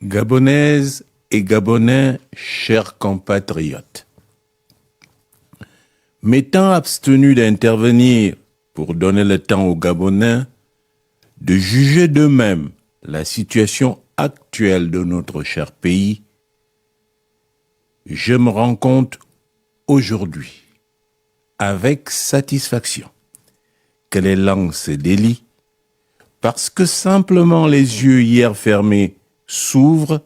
Gabonaises et Gabonais, chers compatriotes, m'étant abstenu d'intervenir pour donner le temps aux Gabonais de juger d'eux-mêmes la situation actuelle de notre cher pays, je me rends compte aujourd'hui, avec satisfaction, que les langues se délient parce que simplement les yeux hier fermés s'ouvrent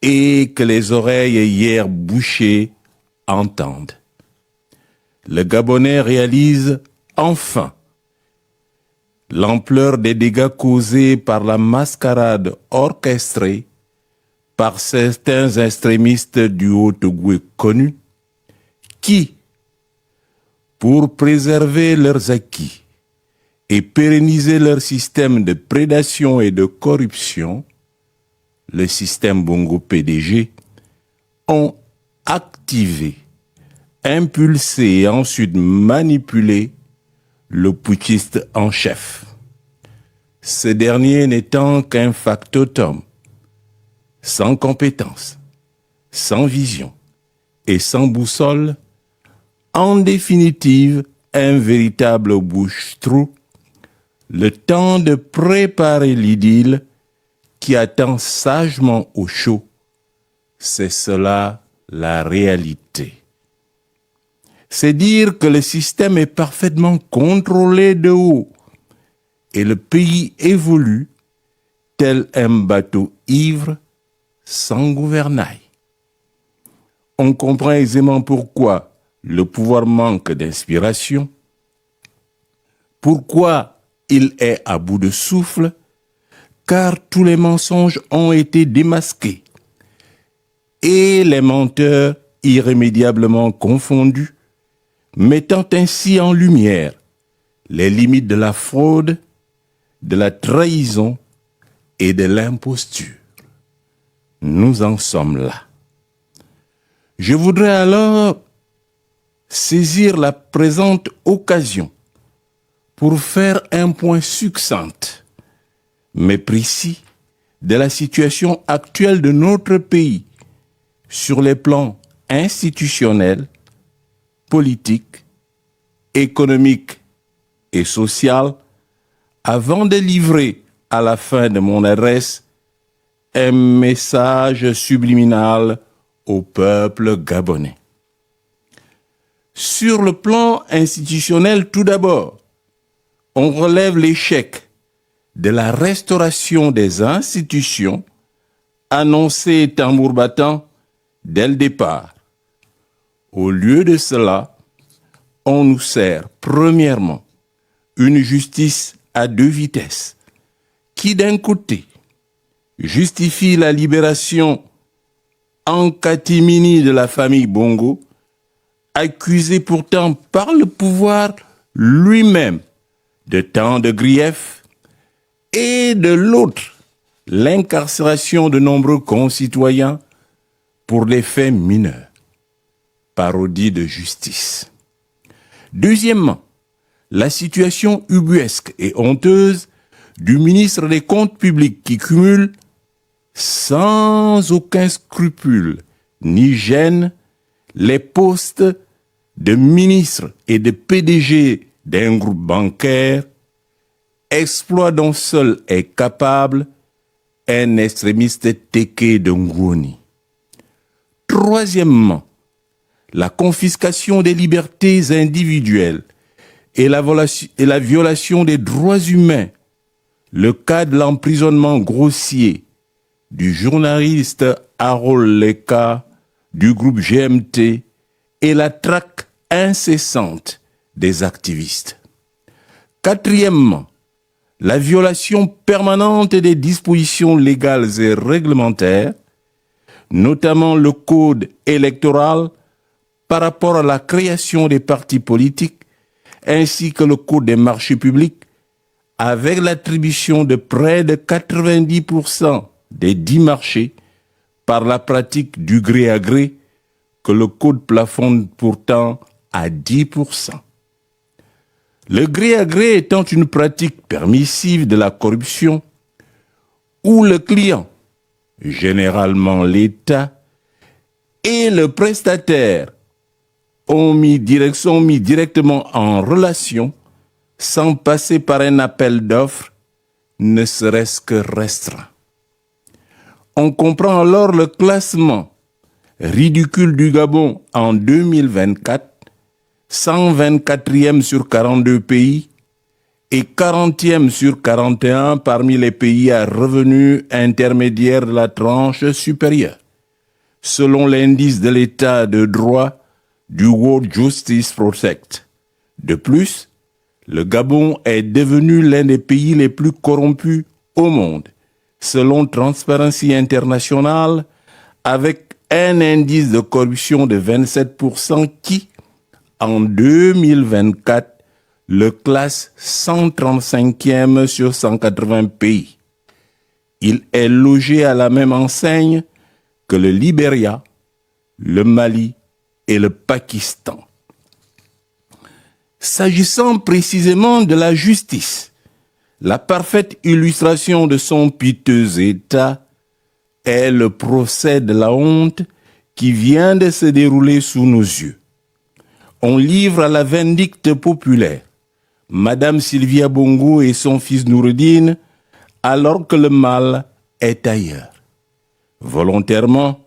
et que les oreilles hier bouchées entendent. Le Gabonais réalise enfin l'ampleur des dégâts causés par la mascarade orchestrée par certains extrémistes du Haut-Ogooué connus qui, pour préserver leurs acquis et pérenniser leur système de prédation et de corruption, le système Bongo PDG, ont activé, impulsé et ensuite manipulé le putschiste en chef. Ce dernier n'étant qu'un factotum, sans compétence, sans vision et sans boussole, en définitive, un véritable bouche-trou, le temps de préparer l'idylle qui attend sagement au chaud. C'est cela la réalité. C'est dire que le système est parfaitement contrôlé de haut et le pays évolue tel un bateau ivre sans gouvernail. On comprend aisément pourquoi le pouvoir manque d'inspiration, pourquoi il est à bout de souffle, car tous les mensonges ont été démasqués et les menteurs irrémédiablement confondus, mettant ainsi en lumière les limites de la fraude, de la trahison et de l'imposture. Nous en sommes là. Je voudrais alors saisir la présente occasion pour faire un point succinct, mais précis, de la situation actuelle de notre pays sur les plans institutionnels, politiques, économiques et social, avant de livrer à la fin de mon adresse un message subliminal au peuple gabonais. Sur le plan institutionnel, tout d'abord, on relève l'échec de la restauration des institutions annoncée tambour battant dès le départ. Au lieu de cela, on nous sert premièrement une justice à deux vitesses qui d'un côté justifie la libération en catimini de la famille Bongo, accusée pourtant par le pouvoir lui-même de tant de griefs, et de l'autre, l'incarcération de nombreux concitoyens pour des faits mineurs. Parodie de justice. Deuxièmement, la situation ubuesque et honteuse du ministre des Comptes publics qui cumule, sans aucun scrupule ni gêne, les postes de ministre et de PDG d'un groupe bancaire, exploit dont seul est capable un extrémiste Téké de Ngoni. Troisièmement, la confiscation des libertés individuelles et la violation des droits humains, le cas de l'emprisonnement grossier du journaliste Harold Leka du groupe GMT et la traque incessante des activistes. Quatrièmement, la violation permanente des dispositions légales et réglementaires, notamment le code électoral par rapport à la création des partis politiques, ainsi que le code des marchés publics, avec l'attribution de près de 90% des 10 marchés par la pratique du gré à gré, que le code plafonne pourtant à 10%. Le gré à gré étant une pratique permissive de la corruption, où le client généralement l'État, et le prestataire sont mis directement en relation sans passer par un appel d'offres, ne serait-ce que restreint. On comprend alors le classement ridicule du Gabon en 2024, 124e sur 42 pays et 40e sur 41 parmi les pays à revenus intermédiaires de la tranche supérieure, selon l'indice de l'état de droit du World Justice Project. De plus, le Gabon est devenu l'un des pays les plus corrompus au monde, selon Transparency International, avec un indice de corruption de 27% qui, en 2024, le classe 135e sur 180 pays. Il est logé à la même enseigne que le Libéria, le Mali et le Pakistan. S'agissant précisément de la justice, la parfaite illustration de son piteux état est le procès de la honte qui vient de se dérouler sous nos yeux. On livre à la vindicte populaire Madame Sylvia Bongo et son fils Noureddine alors que le mal est ailleurs. Volontairement,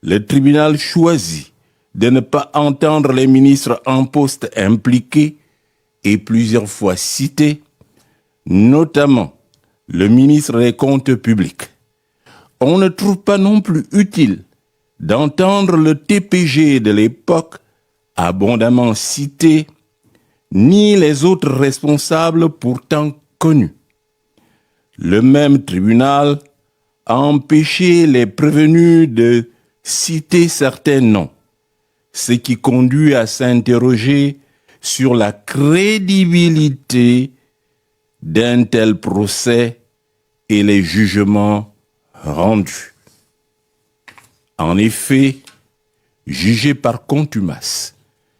le tribunal choisit de ne pas entendre les ministres en poste impliqués et plusieurs fois cités, notamment le ministre des Comptes publics. On ne trouve pas non plus utile d'entendre le TPG de l'époque, abondamment cité, ni les autres responsables pourtant connus. Le même tribunal a empêché les prévenus de citer certains noms, ce qui conduit à s'interroger sur la crédibilité d'un tel procès et les jugements rendus. En effet, jugés par contumace,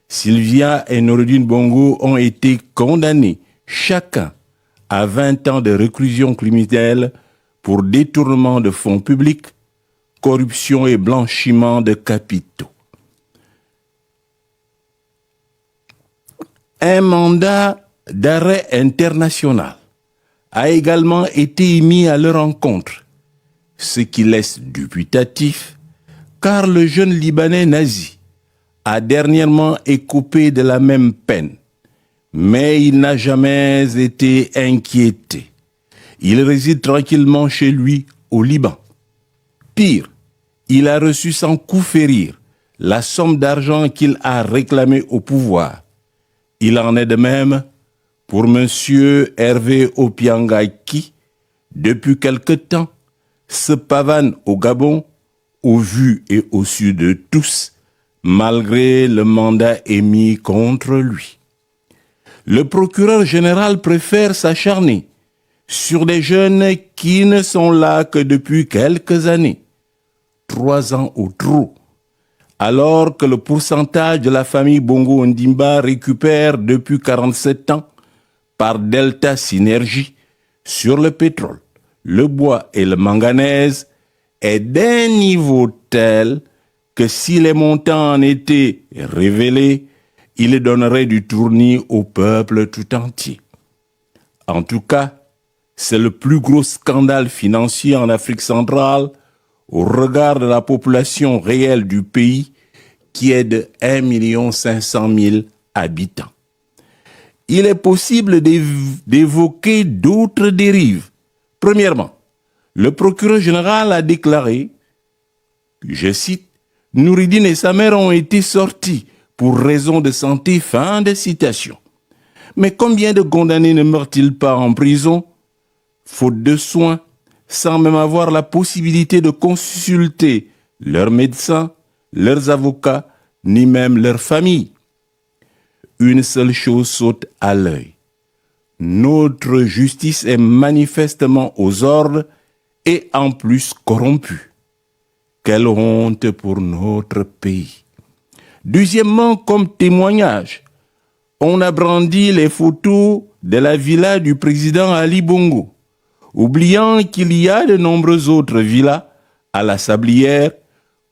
Sylvia et Noureddine Bongo ont été condamnés chacun à 20 ans de réclusion criminelle pour détournement de fonds publics, corruption et blanchiment de capitaux. Un mandat d'arrêt international a également été émis à leur encontre, ce qui laisse dubitatif car le jeune Libanais nazi a dernièrement écopé de la même peine, mais il n'a jamais été inquiété. Il réside tranquillement chez lui au Liban. Pire, il a reçu sans coup férir la somme d'argent qu'il a réclamée au pouvoir. Il en est de même pour M. Hervé Opianga qui, depuis quelque temps, se pavane au Gabon, au vu et au su de tous, malgré le mandat émis contre lui. Le procureur général préfère s'acharner sur des jeunes qui ne sont là que depuis quelques années, 3 ans ou trop, alors que le pourcentage de la famille Bongo Ondimba récupère depuis 47 ans par Delta Synergie sur le pétrole, le bois et le manganèse est d'un niveau tel que si les montants en étaient révélés, il donnerait du tournis au peuple tout entier. En tout cas, c'est le plus gros scandale financier en Afrique centrale au regard de la population réelle du pays qui est de 1 500 000 habitants. Il est possible d'évoquer d'autres dérives. Premièrement, le procureur général a déclaré, je cite, « Noureddine et sa mère ont été sortis pour raison de santé », fin de citation. Mais combien de condamnés ne meurent-ils pas en prison, faute de soins, sans même avoir la possibilité de consulter leurs médecins, leurs avocats, ni même leur famille? Une seule chose saute à l'œil. Notre justice est manifestement aux ordres et en plus corrompue. Quelle honte pour notre pays. Deuxièmement, comme témoignage, on a brandi les photos de la villa du président Ali Bongo, oubliant qu'il y a de nombreuses autres villas à la sablière,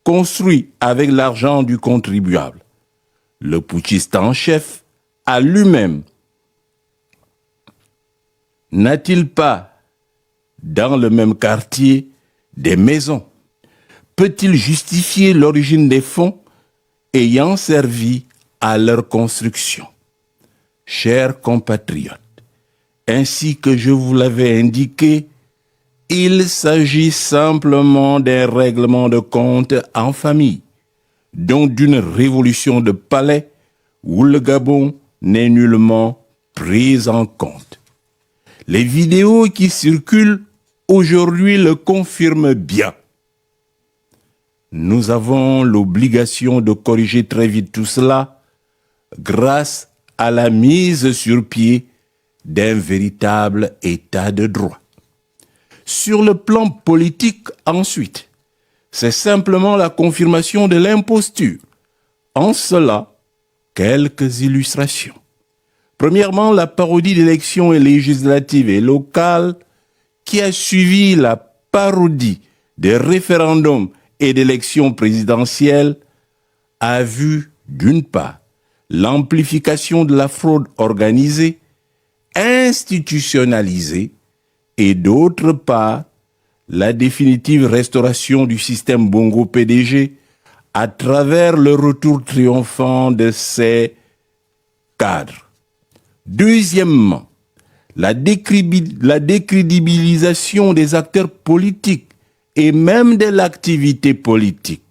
construit avec l'argent du contribuable. Le putschiste en chef a lui-même, n'a-t-il pas, dans le même quartier, des maisons? Peut-il justifier l'origine des fonds ayant servi à leur construction? Chers compatriotes, ainsi que je vous l'avais indiqué, il s'agit simplement d'un règlement de compte en famille, donc d'une révolution de palais où le Gabon n'est nullement pris en compte. Les vidéos qui circulent aujourd'hui le confirment bien. Nous avons l'obligation de corriger très vite tout cela grâce à la mise sur pied d'un véritable état de droit. Sur le plan politique, ensuite, c'est simplement la confirmation de l'imposture. En cela, quelques illustrations. Premièrement, la parodie d'élections législatives et locales qui a suivi la parodie des référendums et d'élections présidentielles a vu, d'une part, l'amplification de la fraude organisée, institutionnalisée, et d'autre part, la définitive restauration du système Bongo PDG à travers le retour triomphant de ses cadres. Deuxièmement, la décrédibilisation des acteurs politiques et même de l'activité politique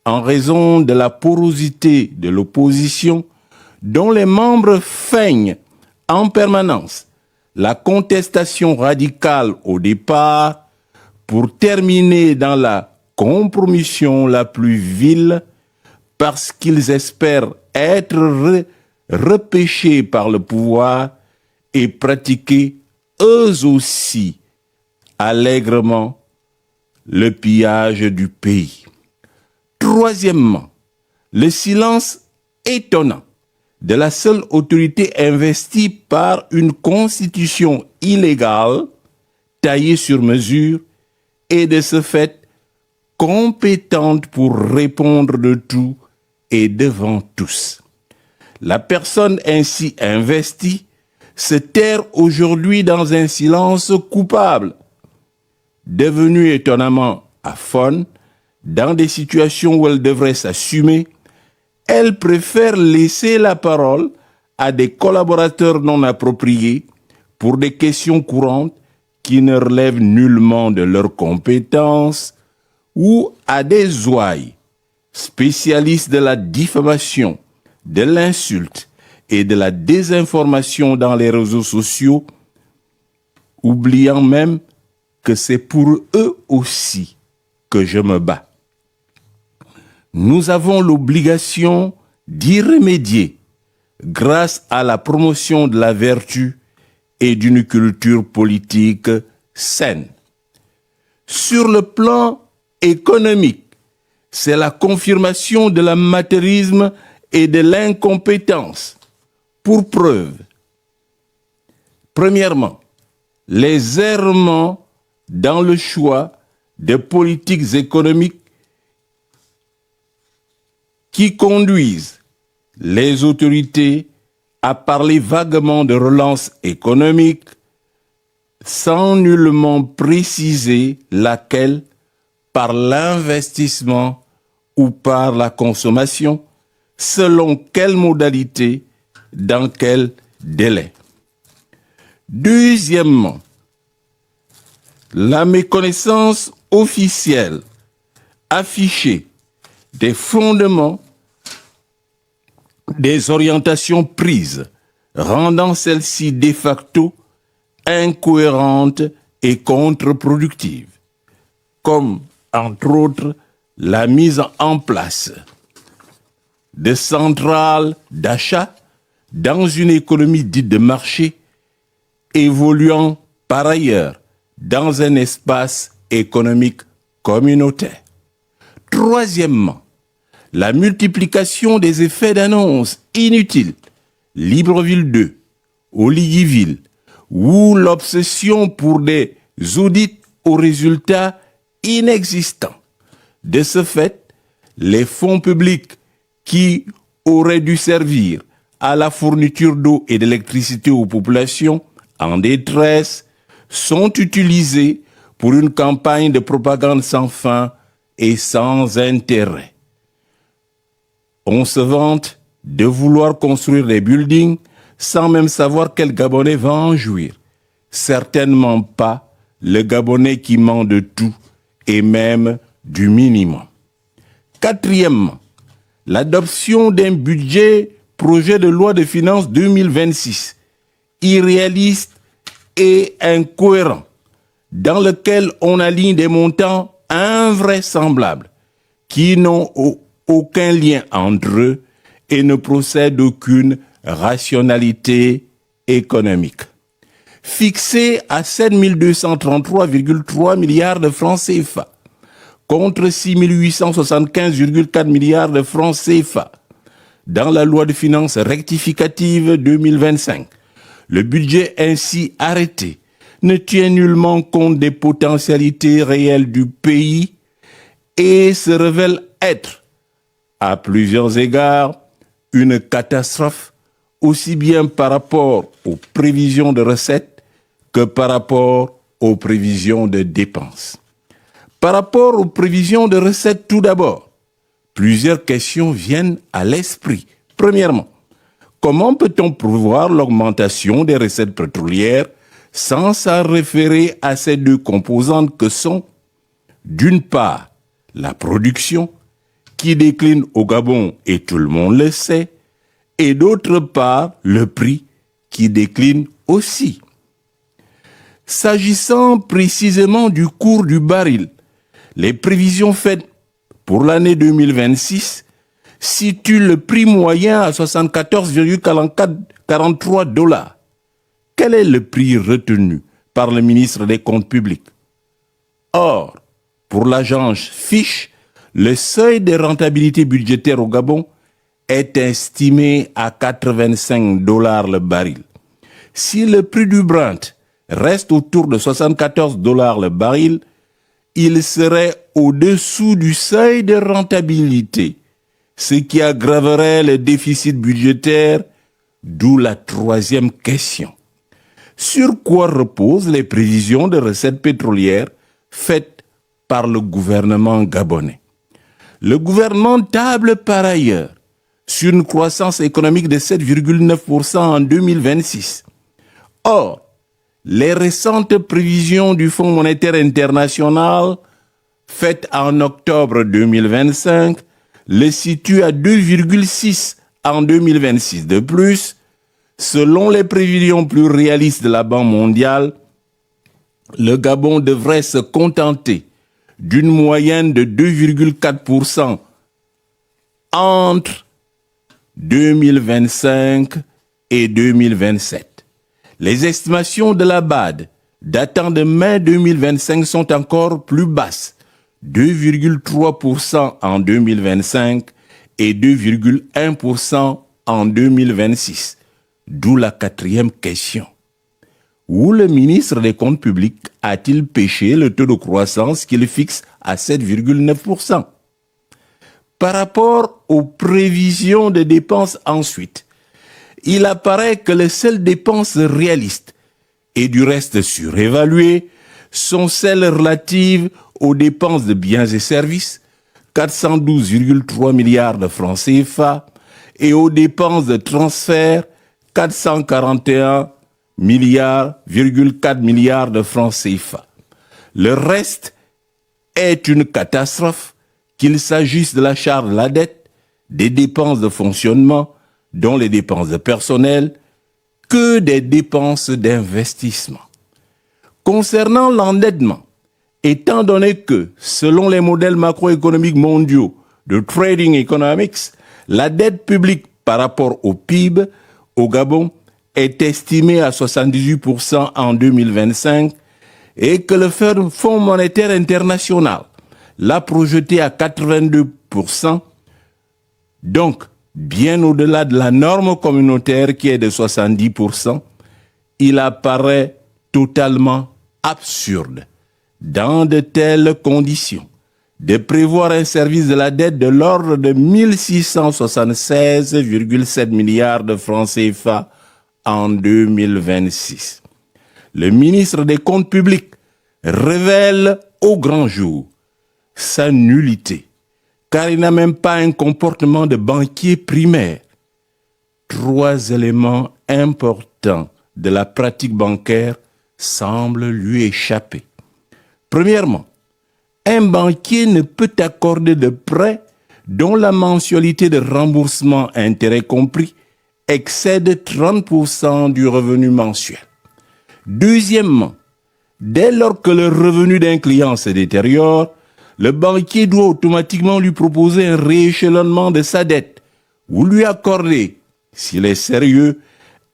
en raison de la porosité de l'opposition dont les membres feignent en permanence la contestation radicale au départ pour terminer dans la compromission la plus vile parce qu'ils espèrent être repêchés par le pouvoir et pratiquer eux aussi allègrement le pillage du pays. Troisièmement, le silence étonnant de la seule autorité investie par une constitution illégale, taillée sur mesure, et de ce fait compétente pour répondre de tout et devant tous. La personne ainsi investie se terre aujourd'hui dans un silence coupable, devenu étonnamment aphone, dans des situations où elle devrait s'assumer. Elle préfère laisser la parole à des collaborateurs non appropriés pour des questions courantes qui ne relèvent nullement de leurs compétences ou à des ouailles, spécialistes de la diffamation, de l'insulte et de la désinformation dans les réseaux sociaux, oubliant même que c'est pour eux aussi que je me bats. Nous avons l'obligation d'y remédier grâce à la promotion de la vertu et d'une culture politique saine. Sur le plan économique, c'est la confirmation de l'amateurisme et de l'incompétence. Pour preuve, premièrement, les errements dans le choix des politiques économiques qui conduisent les autorités à parler vaguement de relance économique sans nullement préciser laquelle, par l'investissement ou par la consommation, selon quelle modalité, dans quel délai. Deuxièmement, la méconnaissance officielle affichée des fondements des orientations prises, rendant celles-ci de facto incohérentes et contre-productives, comme entre autres la mise en place de centrales d'achat dans une économie dite de marché, évoluant par ailleurs dans un espace économique communautaire. Troisièmement, la multiplication des effets d'annonce inutiles, Libreville 2, Oliville, ou l'obsession pour des audits aux résultats inexistant. De ce fait, les fonds publics qui auraient dû servir à la fourniture d'eau et d'électricité aux populations en détresse sont utilisés pour une campagne de propagande sans fin et sans intérêt. On se vante de vouloir construire des buildings sans même savoir quel Gabonais va en jouir. Certainement pas le Gabonais qui ment de tout et même du minimum. Quatrièmement, l'adoption d'un projet de loi de finances 2026, irréaliste et incohérent, dans lequel on aligne des montants invraisemblables qui n'ont aucun lien entre eux et ne procèdent d'aucune rationalité économique. Fixé à 7 233,3 milliards de francs CFA, contre 6 875,4 milliards de francs CFA dans la loi de finances rectificative 2025. Le budget ainsi arrêté ne tient nullement compte des potentialités réelles du pays et se révèle être, à plusieurs égards, une catastrophe, aussi bien par rapport aux prévisions de recettes que par rapport aux prévisions de dépenses. Par rapport aux prévisions de recettes tout d'abord, plusieurs questions viennent à l'esprit. Premièrement, comment peut-on prévoir l'augmentation des recettes pétrolières sans s'en référer à ces deux composantes que sont, d'une part, la production, qui décline au Gabon et tout le monde le sait, et d'autre part, le prix, qui décline aussi. S'agissant précisément du cours du baril, les prévisions faites pour l'année 2026 situent le prix moyen à 74,43 $. Quel est le prix retenu par le ministre des Comptes publics? Or, pour l'agence Fitch, le seuil de rentabilité budgétaire au Gabon est estimé à 85 $ le baril. Si le prix du Brent reste autour de 74 $ le baril, il serait au-dessous du seuil de rentabilité, ce qui aggraverait le déficit budgétaire, d'où la troisième question. Sur quoi reposent les prévisions de recettes pétrolières faites par le gouvernement gabonais? Le gouvernement table par ailleurs sur une croissance économique de 7,9% en 2026. Or, les récentes prévisions du Fonds monétaire international faites en octobre 2025 le situent à 2,6 en 2026. De plus, selon les prévisions plus réalistes de la Banque mondiale, le Gabon devrait se contenter d'une moyenne de 2,4% entre 2025 et 2027. Les estimations de la BAD datant de mai 2025 sont encore plus basses, 2,3% en 2025 et 2,1% en 2026. D'où la quatrième question. Où le ministre des Comptes publics a-t-il pêché le taux de croissance qu'il fixe à 7,9%? Par rapport aux prévisions de dépenses ensuite, il apparaît que les seules dépenses réalistes et du reste surévaluées sont celles relatives aux dépenses de biens et services, 412,3 milliards de francs CFA, et aux dépenses de transfert, 441,4 milliards de francs CFA. Le reste est une catastrophe, qu'il s'agisse de la charge de la dette, des dépenses de fonctionnement, dont les dépenses de personnel, que des dépenses d'investissement. Concernant l'endettement, étant donné que, selon les modèles macroéconomiques mondiaux de Trading Economics, la dette publique par rapport au PIB au Gabon est estimée à 78% en 2025 et que le Fonds monétaire international l'a projeté à 82%, donc bien au-delà de la norme communautaire qui est de 70%, il apparaît totalement absurde dans de telles conditions, de prévoir un service de la dette de l'ordre de 1676,7 milliards de francs CFA en 2026. Le ministre des Comptes publics révèle au grand jour sa nullité, car il n'a même pas un comportement de banquier primaire. 3 éléments importants de la pratique bancaire semblent lui échapper. Premièrement, un banquier ne peut accorder de prêts dont la mensualité de remboursement, intérêt compris, excède 30% du revenu mensuel. Deuxièmement, dès lors que le revenu d'un client se détériore, le banquier doit automatiquement lui proposer un rééchelonnement de sa dette ou lui accorder, s'il est sérieux,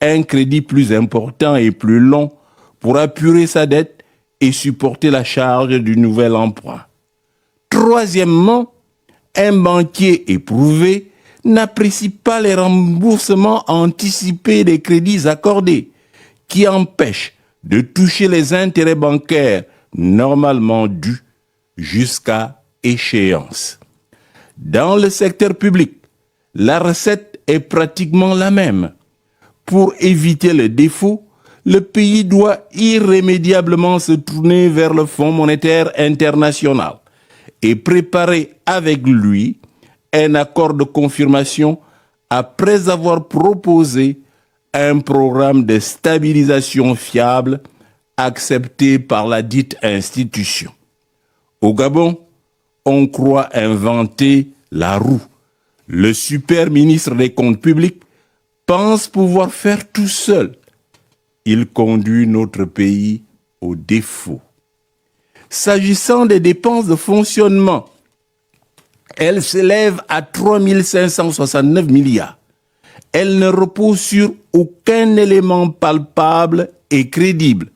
un crédit plus important et plus long pour apurer sa dette et supporter la charge du nouvel emprunt. Troisièmement, un banquier éprouvé n'apprécie pas les remboursements anticipés des crédits accordés, qui empêchent de toucher les intérêts bancaires normalement dus jusqu'à échéance. Dans le secteur public, la recette est pratiquement la même. Pour éviter le défaut, le pays doit irrémédiablement se tourner vers le Fonds monétaire international et préparer avec lui un accord de confirmation après avoir proposé un programme de stabilisation fiable accepté par la dite institution. Au Gabon, on croit inventer la roue. Le super ministre des Comptes publics pense pouvoir faire tout seul. Il conduit notre pays au défaut. S'agissant des dépenses de fonctionnement, elles s'élèvent à 3 569 milliards. Elles ne reposent sur aucun élément palpable et crédible.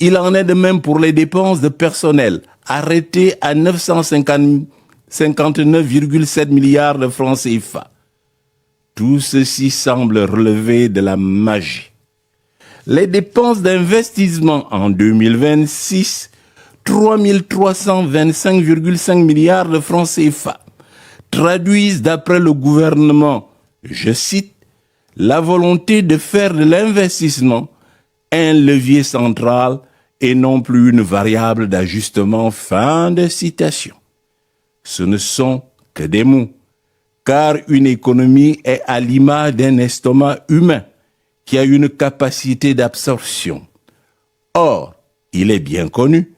Il en est de même pour les dépenses de personnel, arrêtées à 959,7 milliards de francs CFA. Tout ceci semble relever de la magie. Les dépenses d'investissement en 2026, 3 325,5 milliards de francs CFA, traduisent d'après le gouvernement, je cite, la volonté de faire de l'investissement un levier central et non plus une variable d'ajustement. Fin de citation. Ce ne sont que des mots, car une économie est à l'image d'un estomac humain qui a une capacité d'absorption. Or, il est bien connu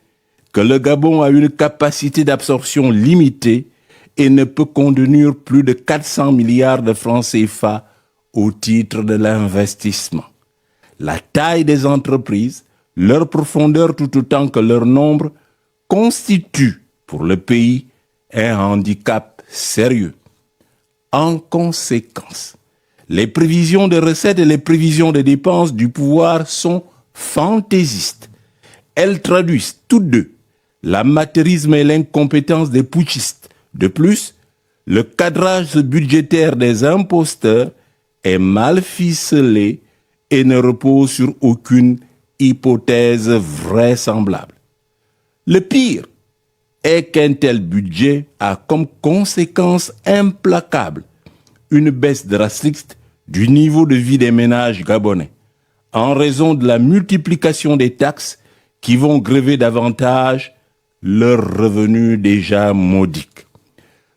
que le Gabon a une capacité d'absorption limitée et ne peut contenir plus de 400 milliards de francs CFA au titre de l'investissement. La taille des entreprises, leur profondeur tout autant que leur nombre, constituent pour le pays un handicap sérieux. En conséquence, les prévisions de recettes et les prévisions de dépenses du pouvoir sont fantaisistes. Elles traduisent toutes deux l'amateurisme et l'incompétence des putschistes. De plus, le cadrage budgétaire des imposteurs est mal ficelé et ne repose sur aucune hypothèse vraisemblable. Le pire est qu'un tel budget a comme conséquence implacable une baisse drastique du niveau de vie des ménages gabonais en raison de la multiplication des taxes qui vont grever davantage leurs revenus déjà modiques.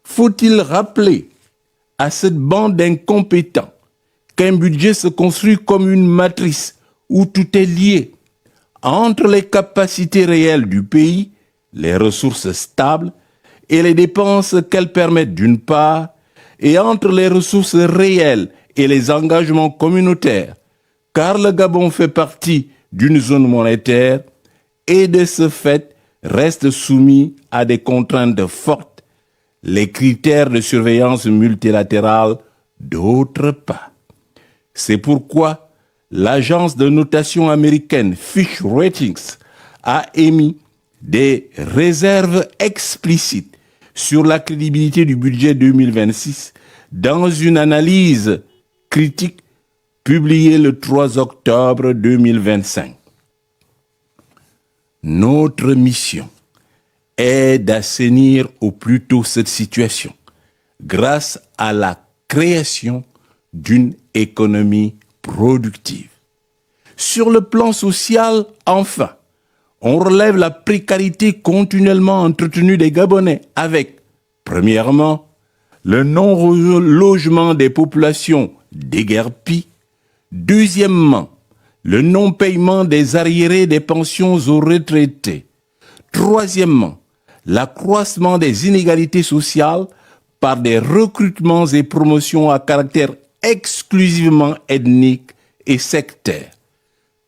Faut-il rappeler à cette bande d'incompétents qu'un budget se construit comme une matrice où tout est lié entre les capacités réelles du pays, les ressources stables et les dépenses qu'elles permettent d'une part, et entre les ressources réelles et les engagements communautaires, car le Gabon fait partie d'une zone monétaire et de ce fait reste soumis à des contraintes fortes, les critères de surveillance multilatérale d'autre part. C'est pourquoi l'agence de notation américaine Fitch Ratings a émis des réserves explicites sur la crédibilité du budget 2026 dans une analyse critique publiée le 3 octobre 2025. Notre mission est d'assainir au plus tôt cette situation grâce à la création d'une économie productive. Sur le plan social, enfin, on relève la précarité continuellement entretenue des Gabonais avec, premièrement, le non-logement des populations déguerpies, deuxièmement, le non-paiement des arriérés des pensions aux retraités, troisièmement, l'accroissement des inégalités sociales par des recrutements et promotions à caractère exclusivement ethnique et sectaire.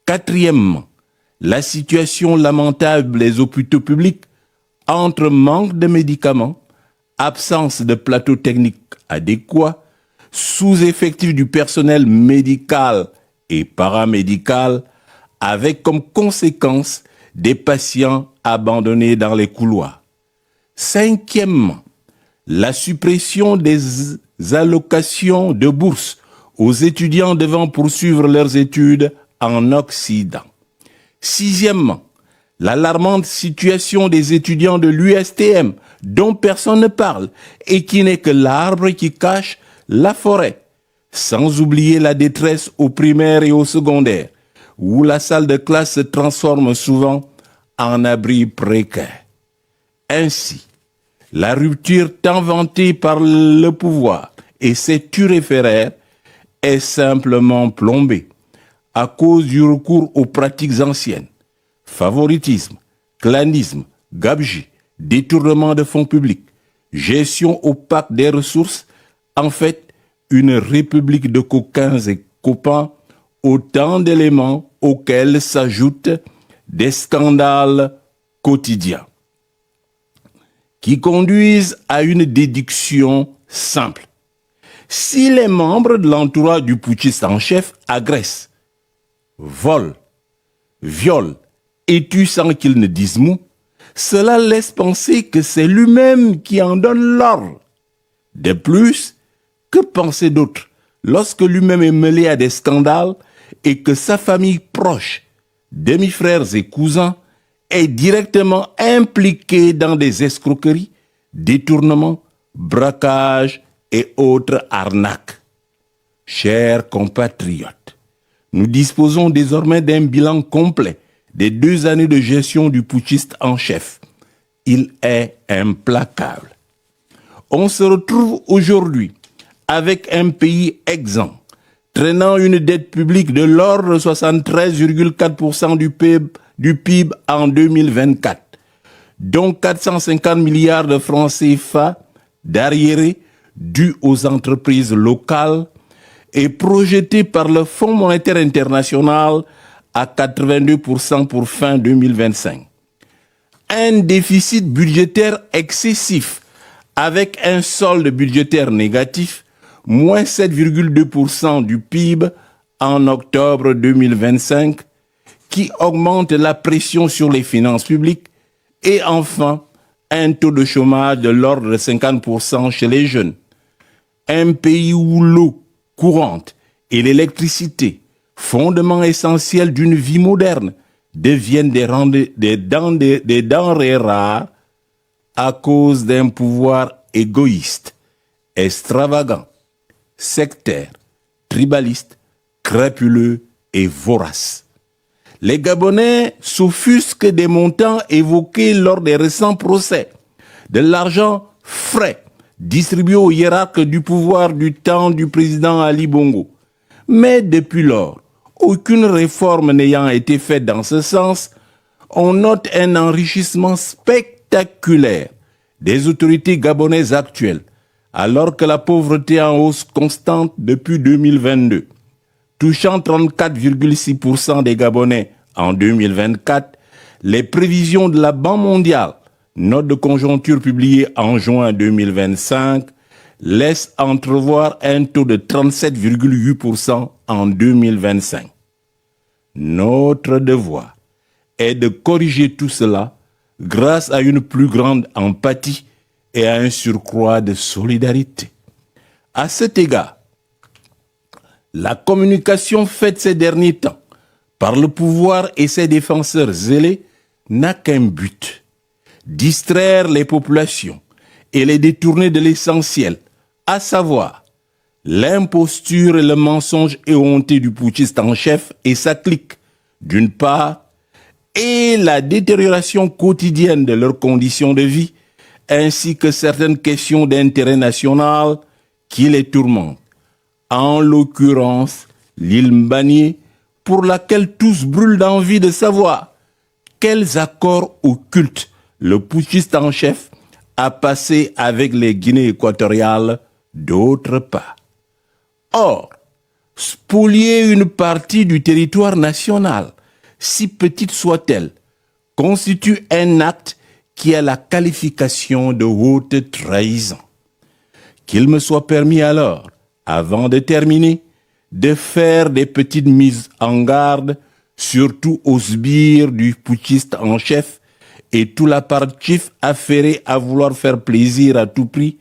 Quatrièmement, la situation lamentable des hôpitaux publics entre manque de médicaments, absence de plateaux techniques adéquats, sous-effectif du personnel médical et paramédical, avec comme conséquence des patients abandonnés dans les couloirs. Cinquièmement, la suppression des allocations de bourse aux étudiants devant poursuivre leurs études en Occident. Sixièmement, l'alarmante situation des étudiants de l'USTM dont personne ne parle et qui n'est que l'arbre qui cache la forêt. Sans oublier la détresse au primaire et au secondaire, où la salle de classe se transforme souvent en abri précaire. Ainsi, la rupture tant vantée par le pouvoir et ses turéféraires est simplement plombée à cause du recours aux pratiques anciennes. Favoritisme, clanisme, gabegie, détournement de fonds publics, gestion opaque des ressources, en fait, une république de coquins et copains, autant d'éléments auxquels s'ajoutent des scandales quotidiens qui conduisent à une déduction simple. Si les membres de l'entourage du putschiste en chef agressent, volent, violent et tuent sans qu'ils ne disent mot, cela laisse penser que c'est lui-même qui en donne l'ordre. De plus, que penser d'autre lorsque lui-même est mêlé à des scandales et que sa famille proche, demi-frères et cousins, est directement impliquée dans des escroqueries, détournements, braquages et autres arnaques. Chers compatriotes, nous disposons désormais d'un bilan complet des 2 années de gestion du putschiste en chef. Il est implacable. On se retrouve aujourd'hui avec un pays exempt, traînant une dette publique de l'ordre de 73,4% du PIB en 2024, dont 450 milliards de francs CFA d'arriérés dus aux entreprises locales et projeté par le Fonds monétaire international à 82% pour fin 2025. Un déficit budgétaire excessif avec un solde budgétaire négatif, moins 7,2% du PIB en octobre 2025, qui augmente la pression sur les finances publiques, et enfin, un taux de chômage de l'ordre de 50% chez les jeunes. Un pays où l'eau courante et l'électricité, fondement essentiel d'une vie moderne, deviennent des denrées rares à cause d'un pouvoir égoïste, extravagant, sectaire, tribaliste, crapuleux et vorace. Les Gabonais s'offusquent des montants évoqués lors des récents procès, de l'argent frais distribué aux hiérarques du pouvoir du temps du président Ali Bongo. Mais depuis lors, aucune réforme n'ayant été faite dans ce sens, on note un enrichissement spectaculaire des autorités gabonaises actuelles, alors que la pauvreté est en hausse constante depuis 2022. Touchant 34,6% des Gabonais en 2024, les prévisions de la Banque mondiale, note de conjoncture publiée en juin 2025, laissent entrevoir un taux de 37,8% en 2025. Notre devoir est de corriger tout cela grâce à une plus grande empathie et à un surcroît de solidarité. À cet égard, la communication faite ces derniers temps par le pouvoir et ses défenseurs zélés n'a qu'un but, distraire les populations et les détourner de l'essentiel, à savoir l'imposture et le mensonge éhonté du putschiste en chef et sa clique, d'une part, et la détérioration quotidienne de leurs conditions de vie, ainsi que certaines questions d'intérêt national qui les tourmentent. En l'occurrence, l'île Mbanié, pour laquelle tous brûlent d'envie de savoir quels accords occultes le putschiste en chef a passé avec les Guinées équatoriales d'autre part. Or, spolier une partie du territoire national, si petite soit-elle, constitue un acte qui a la qualification de haute trahison. Qu'il me soit permis alors, avant de terminer, de faire des petites mises en garde, surtout aux sbires du putschiste en chef et tout l'apparatif affairé à vouloir faire plaisir à tout prix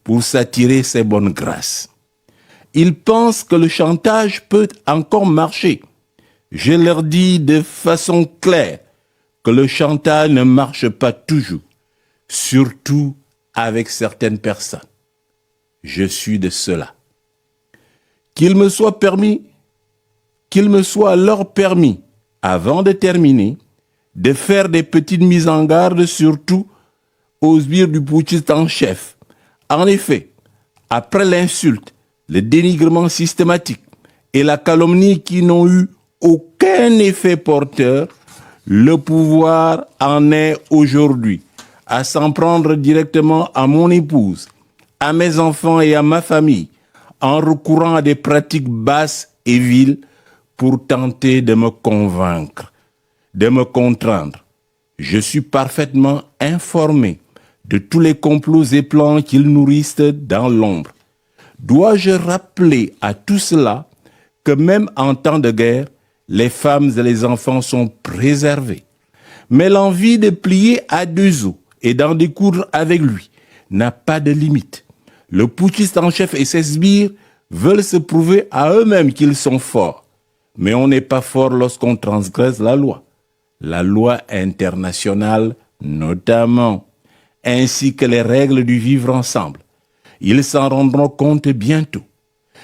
pour s'attirer ses bonnes grâces. Ils pensent que le chantage peut encore marcher. Je leur dis de façon claire que le chantage ne marche pas toujours, surtout avec certaines personnes. Je suis de cela. Qu'il me soit alors permis, avant de terminer, de faire des petites mises en garde, surtout aux sbires du putschiste en chef. En effet, après l'insulte, le dénigrement systématique et la calomnie qui n'ont eu aucun effet porteur, le pouvoir en est aujourd'hui à s'en prendre directement à mon épouse, à mes enfants et à ma famille, en recourant à des pratiques basses et viles pour tenter de me convaincre, de me contraindre. Je suis parfaitement informé de tous les complots et plans qu'ils nourrissent dans l'ombre. Dois-je rappeler à tout cela que même en temps de guerre, les femmes et les enfants sont préservés. Mais l'envie de plier à deux os et d'en découdre avec lui n'a pas de limite. Le putschiste en chef et ses sbires veulent se prouver à eux-mêmes qu'ils sont forts. Mais on n'est pas fort lorsqu'on transgresse la loi internationale notamment, ainsi que les règles du vivre ensemble. Ils s'en rendront compte bientôt.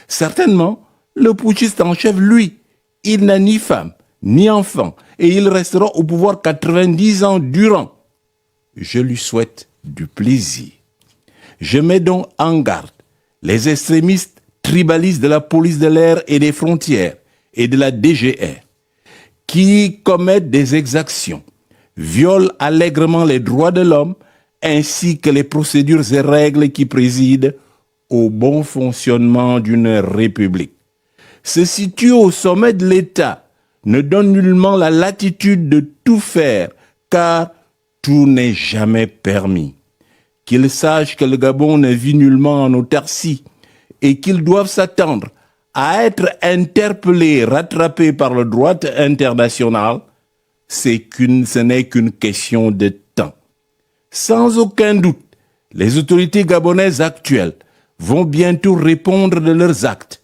Certainement, le putschiste en chef, lui, il n'a ni femme, ni enfant, et il restera au pouvoir 90 ans durant. Je lui souhaite du plaisir. Je mets donc en garde les extrémistes tribalistes de la police de l'air et des frontières et de la DGR, qui commettent des exactions, violent allègrement les droits de l'homme, ainsi que les procédures et règles qui président au bon fonctionnement d'une république. Se situe au sommet de l'État ne donne nullement la latitude de tout faire, car tout n'est jamais permis. Qu'ils sachent que le Gabon ne vit nullement en autarcie et qu'ils doivent s'attendre à être interpellés, rattrapés par le droit international, ce n'est qu'une question de temps. Sans aucun doute, les autorités gabonaises actuelles vont bientôt répondre de leurs actes,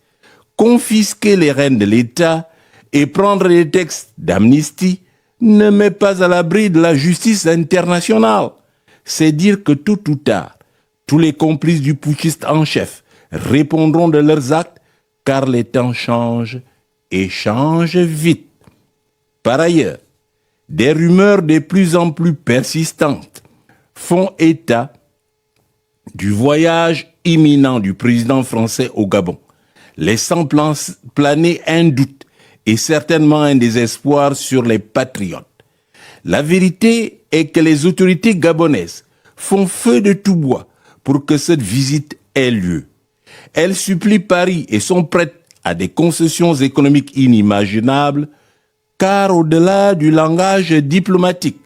confisquer les rênes de l'État et prendre les textes d'amnistie ne met pas à l'abri de la justice internationale. C'est dire que tôt ou tard, tous les complices du putschiste en chef répondront de leurs actes, car les temps changent et changent vite. Par ailleurs, des rumeurs de plus en plus persistantes font état du voyage imminent du président français au Gabon, laissant planer un doute et certainement un désespoir sur les patriotes. La vérité est que les autorités gabonaises font feu de tout bois pour que cette visite ait lieu. Elles supplient Paris et sont prêtes à des concessions économiques inimaginables, car au-delà du langage diplomatique,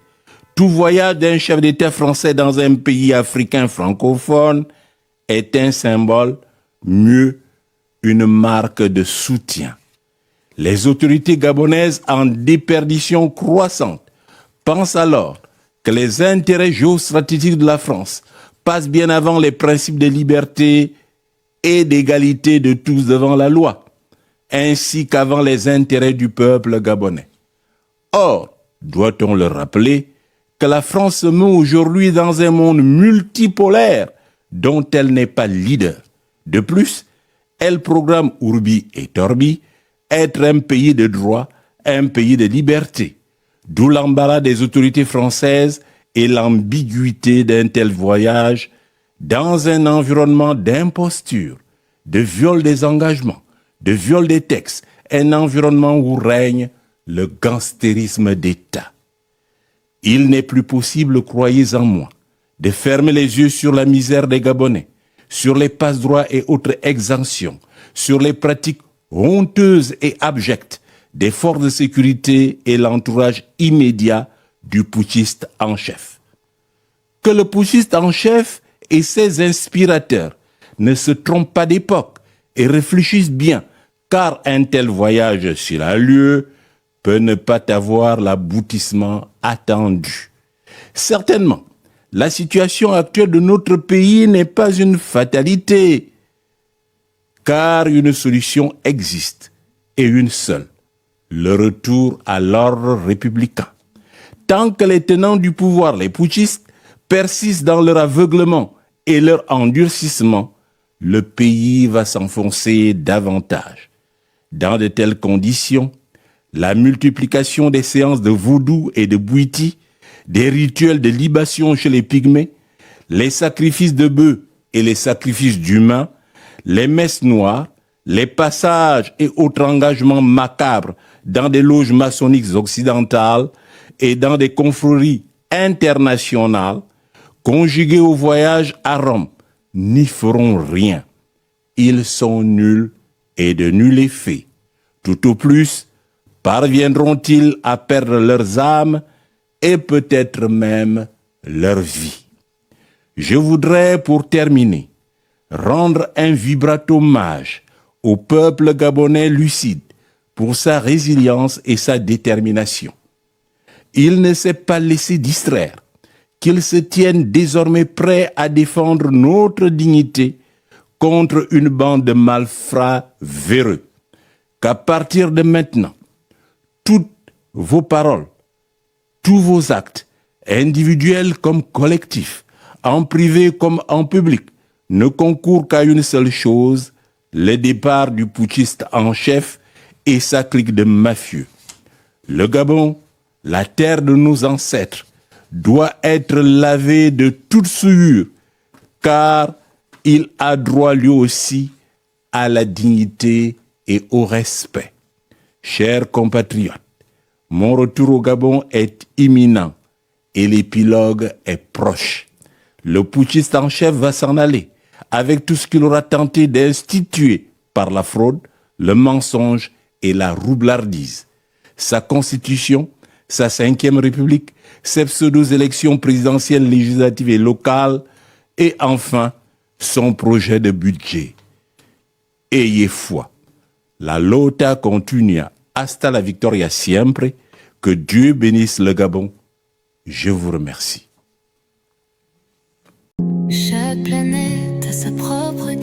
tout voyage d'un chef d'État français dans un pays africain francophone est un symbole, mieux, une marque de soutien. Les autorités gabonaises, en déperdition croissante, pensent alors que les intérêts géostratégiques de la France passent bien avant les principes de liberté et d'égalité de tous devant la loi, ainsi qu'avant les intérêts du peuple gabonais. Or, doit-on le rappeler, que la France se met aujourd'hui dans un monde multipolaire dont elle n'est pas leader. De plus, elle programme Urbi et Torbi être un pays de droit, un pays de liberté. D'où l'embarras des autorités françaises et l'ambiguïté d'un tel voyage dans un environnement d'imposture, de viol des engagements, de viol des textes, un environnement où règne le gangstérisme d'État. Il n'est plus possible, croyez-en moi, de fermer les yeux sur la misère des Gabonais, sur les passe-droits et autres exemptions, sur les pratiques honteuses et abjectes des forces de sécurité et l'entourage immédiat du putschiste en chef. Que le putschiste en chef et ses inspirateurs ne se trompent pas d'époque et réfléchissent bien, car un tel voyage, s'il a lieu, peut ne pas avoir l'aboutissement attendu. Certainement, la situation actuelle de notre pays n'est pas une fatalité, car une solution existe, et une seule, le retour à l'ordre républicain. Tant que les tenants du pouvoir, les putschistes, persistent dans leur aveuglement et leur endurcissement, le pays va s'enfoncer davantage. Dans de telles conditions, la multiplication des séances de vaudou et de bouiti, des rituels de libation chez les pygmées, les sacrifices de bœufs et les sacrifices d'humains, les messes noires, les passages et autres engagements macabres dans des loges maçonniques occidentales et dans des confréries internationales, conjugués au voyage à Rome, n'y feront rien. Ils sont nuls et de nul effet. Tout au plus, parviendront-ils à perdre leurs âmes et peut-être même leur vie. Je voudrais, pour terminer, rendre un vibrant hommage au peuple gabonais lucide pour sa résilience et sa détermination. Il ne s'est pas laissé distraire, qu'il se tienne désormais prêt à défendre notre dignité contre une bande de malfrats véreux. Qu'à partir de maintenant, toutes vos paroles, tous vos actes, individuels comme collectifs, en privé comme en public, ne concourent qu'à une seule chose, le départ du putschiste en chef et sa clique de mafieux. Le Gabon, la terre de nos ancêtres, doit être lavé de toute souillure, car il a droit lui aussi à la dignité et au respect. Chers compatriotes, mon retour au Gabon est imminent et l'épilogue est proche. Le putschiste en chef va s'en aller avec tout ce qu'il aura tenté d'instituer par la fraude, le mensonge et la roublardise. Sa constitution, sa 5e République, ses pseudo-élections présidentielles, législatives et locales, et enfin son projet de budget. Ayez foi. La lota continua. Hasta la victoria siempre. Que Dieu bénisse le Gabon. Je vous remercie. Chaque planète a sa propre